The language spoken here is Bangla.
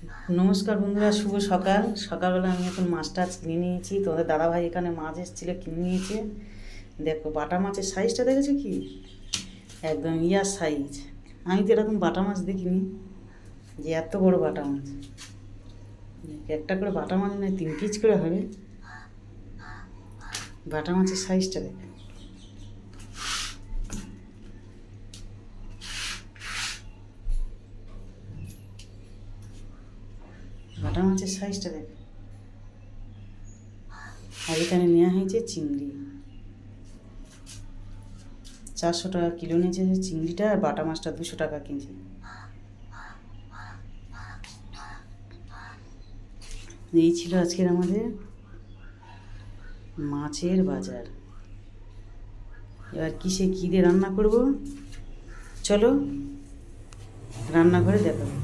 নমস্কার বন্ধুরা, শুভ সকাল। সকালবেলা আমি এখন মাছ টাছ কিনে নিয়েছি। তোমাদের দাদাভাই এখানে মাছ এসেছিলো, কিনে নিয়েছে। দেখো বাটা মাছের সাইজটা দেখেছো কি, একদম ইয়ার সাইজ। আমি তো এরকম বাটা মাছ দেখিনি, যে এত বড় বাটা মাছ। একটা করে বাটা মাছ নয়, 3 পিস করে হবে। বাটা মাছের সাইজটা দেখো, বাটা মাছের সাইজটা দেখো। আর এখানে নেওয়া হয়েছে চিংড়ি, 400 টাকা কিলো নিয়েছে চিংড়িটা, আর বাটা মাছটা 200 টাকা কিনছে। এই ছিল আজকের আমাদের মাছের বাজার। এবার কিসে কী দিয়ে রান্না করব, চলো রান্নাঘরে দেখাবো।